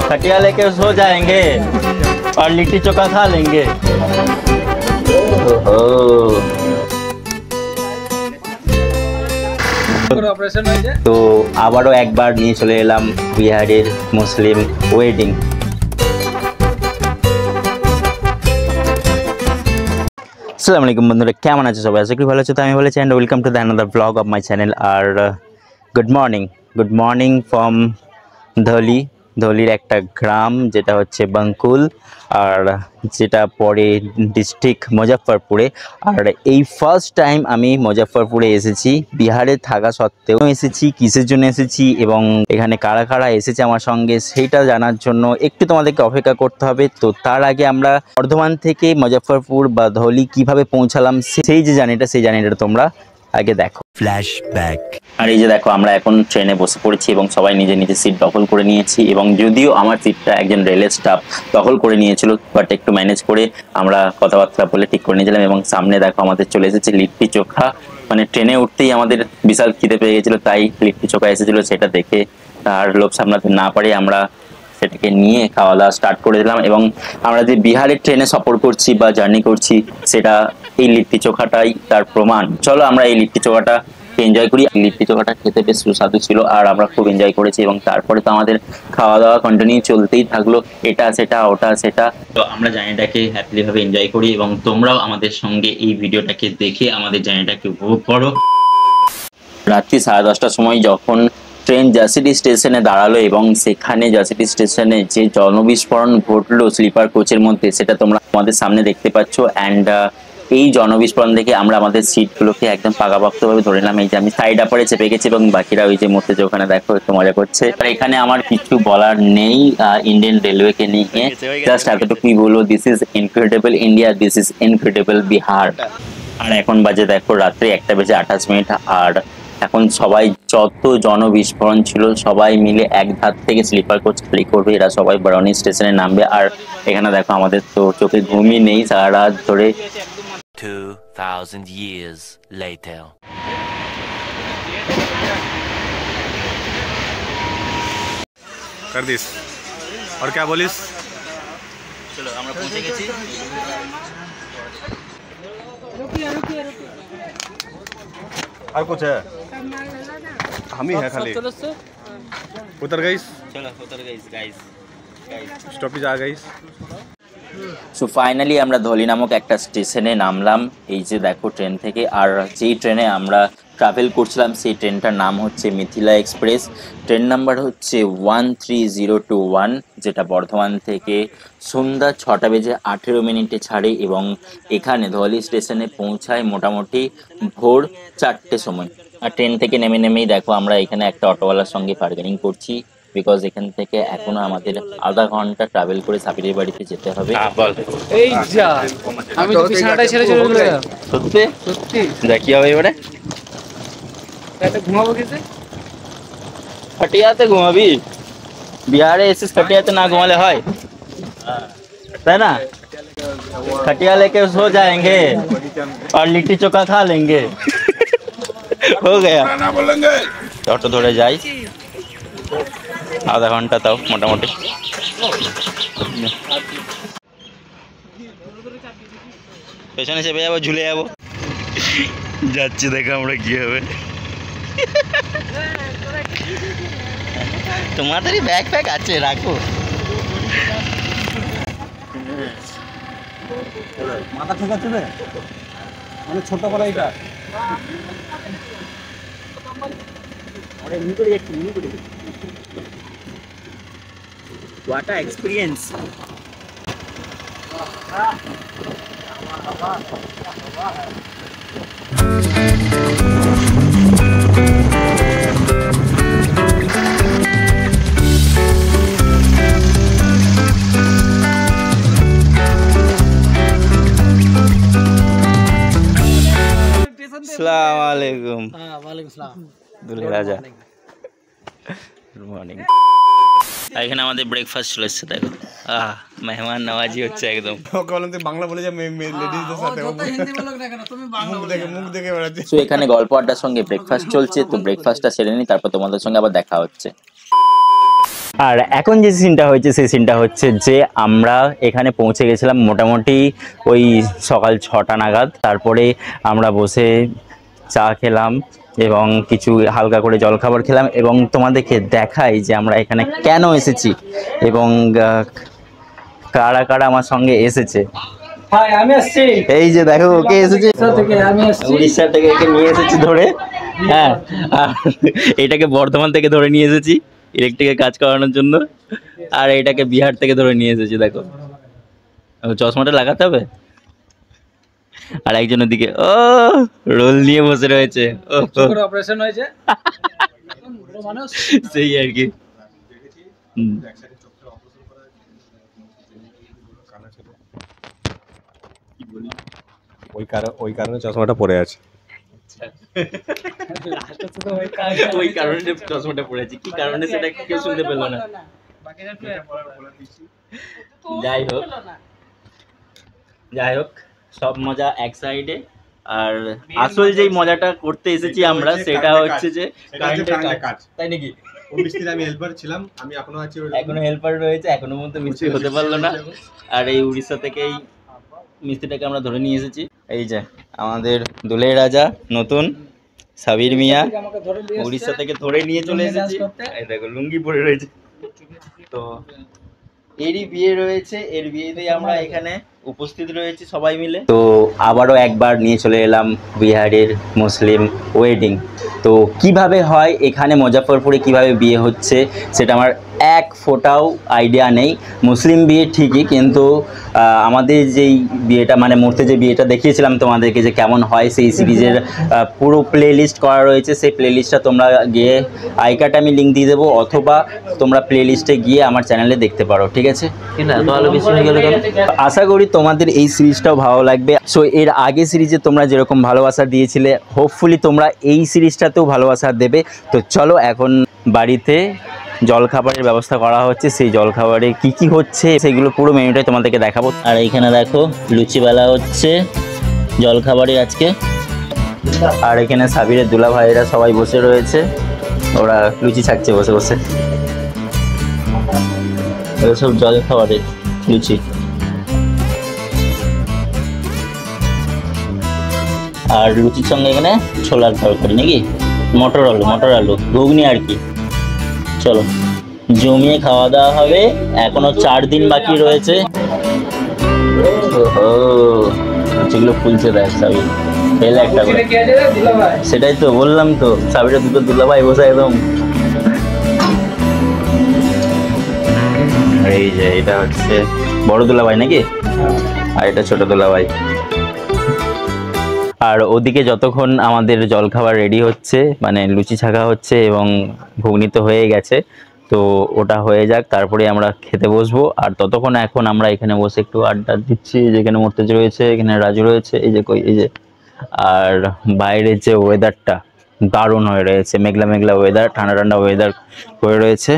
खटिया लेके सो जाएंगे और लिट्टी चोखा खा लेंगे। तो আবারও একবার নিয়ে চলে এলাম বিহারের মুসলিম ওয়েডিং। আসসালামু আলাইকুম বন্ধুরা, কেমন আছো সবাই? আশা করি ভালো আছো। তো আমি বলেছি and welcome to the another blog of my channel. আর গুড মর্নিং ফ্রম ধলির একটা গ্রাম যেটা হচ্ছে বাঙ্কুল, আর যেটা পরে ডিস্ট্রিক্ট মুজফ্ফরপুরে। আর এই ফার্স্ট টাইম আমি মুজফ্ফরপুরে এসেছি, বিহারে থাকা সত্ত্বেও এসেছি। কিসের জন্য এসেছি এবং এখানে কারা কারা এসেছে আমার সঙ্গে সেইটা জানার জন্য একটু তোমাদেরকে অপেক্ষা করতে হবে। তো তার আগে আমরা বর্ধমান থেকে মুজফ্ফরপুর বা ধলি কিভাবে পৌঁছালাম সেই জার্নিটা তোমরা আগে দেখো। ফ্ল্যাশব্যাক। আর এই যে দেখো, আমরা এখন ট্রেনে বসে পড়েছি এবং সবাই নিজের নিজের সিট দখল করে নিয়েছি। এবং যদিও আমার সিটটা একজন রেলের স্টাফ দখল করে নিয়েছিল, বাট একটু ম্যানেজ করে আমরা কথাবার্তা বলে ঠিক করে নিয়েছিলাম। এবং সামনে দেখো আমাদের চলে এসেছে লিট্টি চোখা। মানে ট্রেনে উঠতেই আমাদের বিশাল খিদে পেয়ে গেছিলো, তাই লিট্টি চোখা এসেছিলো। সেটা দেখে আর লোভ সামলাতে না পারে আমরা সেটাকে নিয়ে খাওয়া দাওয়া স্টার্ট করে দিলাম। এবং আমরা যে বিহারের ট্রেনে সফর করছি বা জার্নি করছি, সেটা এই লিট্টি চোখাটাই তার প্রমাণ। চলো আমরা এই লিট্টি চোখাটা এনজয় করি। লিট্টি চোখাটা খেতে বেশ সুস্বাদু ছিল আর আমরা খুব এনজয় করেছি। এবং তারপরে তো আমাদের খাওয়া দাওয়া কন্টিনিউ চলতেই থাকলো, এটা সেটা ওটা সেটা। তো আমরা জার্নিটাকে হ্যাপিলি ভাবে এনজয় করি এবং তোমরাও আমাদের সঙ্গে এই ভিডিওটাকে দেখে আমাদের জার্নিটাকে উপভোগ করো। রাত্রি 10:30টার সময় যখন ট্রেন জার্সিটি স্টেশনে দাঁড়ালো এবং সেখানে জার্সিটি স্টেশনে যে জনবিস্ফোরণ ঘটলো স্লিপার কোচের মধ্যে, সেটা তোমরা আমাদের সামনে দেখতে পাচ্ছ। অ্যান্ড এই জনবিস্ফোরণ দেখে আমরা আমাদের সিটগুলোকে একদম পাকাপোক্তভাবে ধরে নিলাম। এই যে আমি সাইড আপারে চেপে গেছি এবং বাকিরা ওই যে মধ্যে যে ওখানে দেখো একটু মজা করছে। আর এখানে আমার কিছু বলার নেই ইন্ডিয়ান রেলওয়েকে নিয়ে, জাস্ট এতটুকুই বলবো, this is incredible India, this is incredible Bihar. আর এখন বাজে দেখো রাত্রি 1:28। আর এখন সবাই, যত জনবিস্ফোরণ ছিল সবাই মিলে এক ধার থেকে স্লিপার কোচ খালি করবে। এরা সবাই বারাউনি স্টেশনে নামবে। আর এখানে দেখো আমাদের তো চোখে ঘুমই নেই সারা রাত ধরে। 2000 years later. कर दिस और क्या बोलिस? चलो আমরা পৌঁছে গেছি। और कुछ है? हम ही है खाली। उतर गई? चलो उतर गई गाइस। स्टॉपेज आ गई। সো ফাইনালি আমরা ধলি নামক একটা স্টেশনে নামলাম, এই যে দেখো ট্রেন থেকে। আর যেই ট্রেনে আমরা ট্রাভেল করছিলাম সেই ট্রেনটার নাম হচ্ছে মিথিলা এক্সপ্রেস। ট্রেন নাম্বার হচ্ছে 13021, যেটা বর্ধমান থেকে সন্ধ্যা 6:18 ছাড়ে এবং এখানে ধলি স্টেশনে পৌঁছায় মোটামুটি ভোর 4টের সময়। আর ট্রেন থেকে নেমেই দেখো আমরা এখানে একটা অটোওয়ালার সঙ্গে বার্গেনিং করছি, বিকজ এখান থেকে এখনো আমাদের আধা ঘন্টা ট্রাভেল করে সাপিরের বাড়িতে যেতে হবে। এই যা, আমি তো বিছানাটাই ছেড়ে চলে গেলাম। সত্যি যা কি হবে এবারে? এটা ঘুমাবো কিসে? खटियाते घुमाबी? बिहारे ऐसे खटियाते ना घुमाले है, है ना? खटिया लेके सो जाएंगे और लिट्टी चोखा खा लेंगे। हो गया। ऑटो धरे যাই, আধা ঘন্টা তাও মোটামুটি। পেছনে চেপে যাবো, ঝুলে যাবো। যাচ্ছি দেখো আমরা কি হবে। তোমাদেরই ব্যাগ প্যাক আছে, রাখো। মাথা ঠিক আছে রে, মানে ছোট করে এটা আরে এমনি করে একটু what a experience. अस्सलाम वालेकुम। वालेकुम सलाम। দুলে রাজা, গুড মর্নিং। এখানে আমাদের ব্রেকফাস্ট চলে এসেছে দেখো। মেহমান নওয়াজি হচ্ছে একদম। বাংলা বলে যা লেডিজদের সাথে মুখ দেখে বেড়াচ্ছে। সো এখানে গল্প আড্ডার সঙ্গে ব্রেকফাস্ট চলছে, তো ব্রেকফাস্টটা সেরে নিই, তারপর তোমাদের সঙ্গে আবার দেখা হচ্ছে। আর এখন যে সিনটা হয়েছে সেই সিনটা হচ্ছে যে আমরা এখানে পৌঁছে গেছিলাম মোটামুটি ওই সকাল 6টা নাগাদ। তারপরে আমরা বসে চা খেলাম এবং কিছু হালকা করে জলখাবার খেলাম এবং তোমাদেরকে দেখাই যে আমরা এখানে কেন এসেছি এবং কারা কারা আমার সঙ্গে এসেছে। এই যে দেখো ওকে এসেছে উড়িষ্যা থেকে, একে নিয়ে এসেছি ধরে। হ্যাঁ, আর এটাকে বর্ধমান থেকে ধরে নিয়ে এসেছি ইলেকট্রিকের কাজ করানোর জন্য, আর এটাকে বিহার থেকে ধরে নিয়ে এসেছি। দেখো চশমাটা লাগাতে হবে। আর একজন ওদিকে ও রোল নিয়ে বসে রয়েছে, অপারেশন হয়েছে সেই আর কি। ওই কারণে চশমাটা পরে আছে। ওই কারণে চশমাটা পড়েছি, কি কারণে সেটা কেউ শুনতে পেল না। যাই হোক সব মজা এক সাইডে। আর আসল যেই মজাটা করতে এসেছি আমরা সেটা হচ্ছে যে কারেন্টের কাজ, তাই নাকি? আমি হেল্পার ছিলাম, আমি এখনো হেল্পার রয়েছে, এখনো পর্যন্ত মিস্ত্রি হতে পারলো না। আর এই উড়িষ্যা থেকে এই মিস্ত্রিটাকে আমরা ধরে নিয়ে এসেছি। এই যে আমাদের দুলের রাজা নতুন সাবির মিয়া উড়িষ্যা থেকে ধরে নিয়ে চলে এসেছি। এই দেখো লুঙ্গি পরে রয়েছে। তো এরই বিয়ে রয়েছে, এর বিয়েতেই আমরা এখানে উপস্থিত রয়েছি সবাই মিলে। তো আবারও একবার নিয়ে চলে এলাম বিহারের মুসলিম ওয়েডিং। তো কিভাবে হয় এখানে মুজাফফরপুরে, কিভাবে বিয়ে হচ্ছে সেটা আমার এক ফোঁটাও আইডিয়া নেই। মুসলিম বিয়ে ঠিকই, কিন্তু আমাদের যেই বিয়েটা মানে মুহূর্তে যে বিয়েটা দেখিয়েছিলাম তোমাদেরকে যে কেমন হয়, সেই সিরিজের পুরো প্লে লিস্ট করা রয়েছে। সেই প্লে লিস্টটা তোমরা গিয়ে আইকার্ডে আমি লিঙ্ক দিয়ে দেবো, অথবা তোমরা প্লে লিস্টে গিয়ে আমার চ্যানেলে দেখতে পারো, ঠিক আছে? আশা করি তোমাদের এই সিরিজটাও ভালো লাগবে। সো এর আগে সিরিজে তোমরা যেরকম ভালোবাসা দিয়েছিলে, হোপফুলি তোমরা এই সিরিজটাতেও ভালোবাসা দেবে। তো চলো এখন বাড়িতে জলখাবারের ব্যবস্থা করা হচ্ছে, সেই জলখাবারে কি কি হচ্ছে সেগুলো পুরো মেনুটাই তোমাদেরকে দেখাবো। আর এইখানে দেখো লুচিবেলা হচ্ছে জলখাবারে আজকে। আর এখানে সাবিরের দুলা ভাইয়েরা সবাই বসে রয়েছে, ওরা লুচি ছাকছে বসে বসে। সব জলখাবারে লুচি। আর লুচির সঙ্গে এখানে ছোলার তরকারি নাকি মটর আলু ঘুগনি আর কি। চলো জমিয়ে খাওয়া দাওয়া হবে, এখনো 4 দিন বাকি রয়েছে। লুচিগুলো ফুলছে দেখ সাবির, পেলে একটা করে। সেটাই তো বললাম, তো সাবিরের দুটো দুলাভাই বসে একদম। এই যে এটা হচ্ছে বড় দুলাভাই নাকি, আর এটা ছোট দুলাভাই। আর ওদিকে যতক্ষণ আমাদের জলখাবার রেডি হচ্ছে, মানে লুচি ছাকা হচ্ছে এবং ঘুগনি তো হয়ে গেছে, তো ওটা হয়ে যাক তারপরে আমরা খেতে বসবো। আর ততক্ষণ এখন আমরা এখানে বসে একটু আড্ডা দিচ্ছি, যেখানে মুর্তেজ রয়েছে, এখানে রাজু রয়েছে, এই যে এই যে। আর বাইরের যে ওয়েদারটা দারুণ হয়ে রয়েছে, মেঘলা মেঘলা ওয়েদার, ঠান্ডা ঠান্ডা ওয়েদার হয়ে রয়েছে,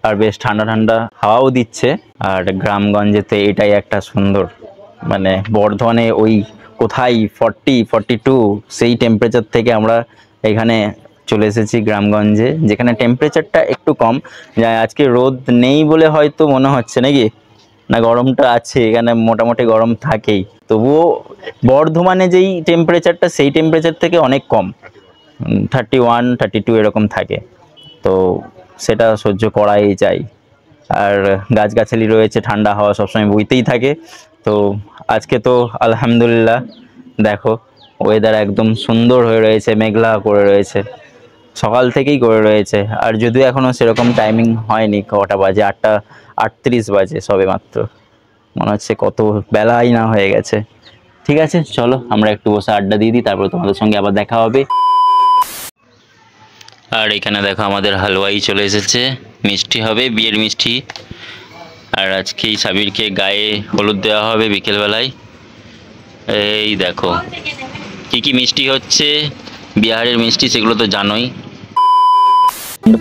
আর বেশ ঠান্ডা ঠান্ডা হাওয়াও দিচ্ছে। আর গ্রামগঞ্জেতে এটাই একটা সুন্দর, মানে বর্ধমানে ওই কোথায় 40-42 সেই টেম্পারেচার থেকে আমরা এখানে চলে এসেছি গ্রামগঞ্জে, যেখানে টেম্পারেচারটা একটু কম। আজকে রোদ নেই বলে হয়তো মনে হচ্ছে নাকি, না গরমটা আছে, এখানে মোটামুটি গরম থাকেই, তবুও বর্ধমানে যেই টেম্পারেচারটা সেই টেম্পারেচার থেকে অনেক কম, 31-32 এরকম থাকে। তো সেটা সহ্য করাই যায়। আর গাছগাছালি রয়েছে, ঠান্ডা হাওয়া সবসময় বইতেই থাকে। তো আজকে তো আলহামদুলিল্লাহ দেখো ওয়েদার একদম সুন্দর হয়ে রয়েছে, মেঘলা করে রয়েছে, সকাল থেকেই করে রয়েছে। আর যদিও এখনও সেরকম টাইমিং হয়নি, কটা বাজে 8:38 বাজে সবে মাত্র, মনে হচ্ছে কত বেলাই না হয়ে গেছে। ঠিক আছে চলো আমরা একটু বসে আড্ডা দিয়ে দিই, তারপরে তোমাদের সঙ্গে আবার দেখা হবে। আর এখানে দেখো আমাদের হালুয়াই চলে এসেছে, মিষ্টি হবে, বিয়ের মিষ্টি। আর আজকেই সাবিরকে গায়ে হলুদ দেওয়া হবে বিকেলবেলায়। এই দেখো কি কি মিষ্টি হচ্ছে, বিহারের মিষ্টি, সেগুলো তো জানোই।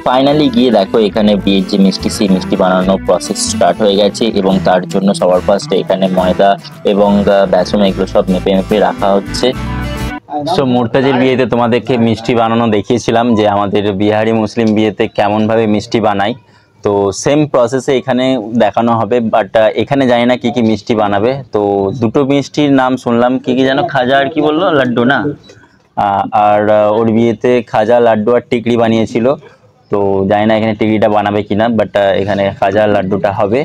ফাইনালি গিয়ে দেখো এখানে বিয়ের যে মিষ্টি, সেই মিষ্টি বানানোর প্রসেস স্টার্ট হয়ে গেছে, এবং তার জন্য সবার ফার্স্টে এখানে ময়দা এবং বেসন এগুলো সব মেপে মেপে রাখা হচ্ছে। সো মুর্তাজের বিয়েতে তোমাদেরকে মিষ্টি বানানো দেখিয়েছিলাম যে আমাদের বিহারি মুসলিম বিয়েতে কেমনভাবে মিষ্টি বানাই। তো সেম প্রসেসে এখানে দেখানো হবে, বাট এখানে জানি না কি কি মিষ্টি বানাবে। তো দুটো মিষ্টির নাম শুনলাম, কি কি যেন, খাজা আর কি বললো, লাড্ডু না? আর ওর বিয়েতে খাজা, লাড্ডু আর টিকড়ি বানিয়েছিল। তো জানি না এখানে টিকড়িটা বানাবে কিনা, বাট এখানে খাজা লাড্ডুটা হবে।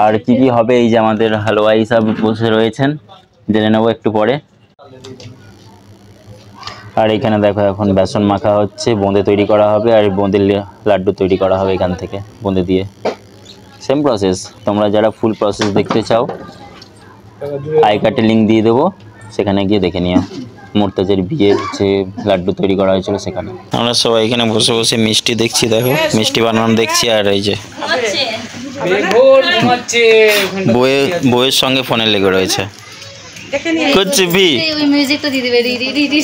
আর কি কি হবে, এই যে আমাদের হালুয়াই সব বসে রয়েছেন, জেনে নেবো একটু পরে। আর এখানে দেখো এখন বেসন মাখা হচ্ছে, বোঁদে তৈরি করা হবে, আর বোঁদের লাড্ডু তৈরি করা হবে এখান থেকে বোঁদে দিয়ে। সেম প্রসেস, তোমরা যারা ফুল প্রসেস দেখতে চাও আই কার্ডে লিঙ্ক দিয়ে দেবো, সেখানে গিয়ে দেখে নিও মুর্তাজের বিয়ের যে লাড্ডু তৈরি করা হয়েছিল সেখানে। আমরা সবাই এখানে বসে বসে মিষ্টি দেখছি, দেখো মিষ্টি বানানো দেখছি। আর এই যে বউয়ের সঙ্গে ফোনে লেগে রয়েছে। कुछ भी ওই মিউজিকটা দিয়ে দিবে, রি রি রি রি।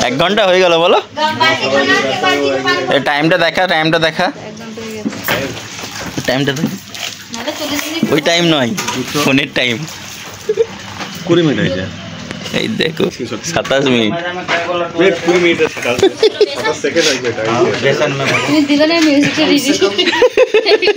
1 ঘন্টা হয়ে গেল বলো? টাইমটা দেখা, টাইমটা দেখা, টাইমটা দেখা। ওই টাইম নয়, ফোনের টাইম। 20 মিনিট হয়েছে। এই দেখো 27 মিনিট। 20 মিনিটের 27 সেকেন্ড হয়েছে এটা। তুমি দিলে না মিউজিকটা রি রি।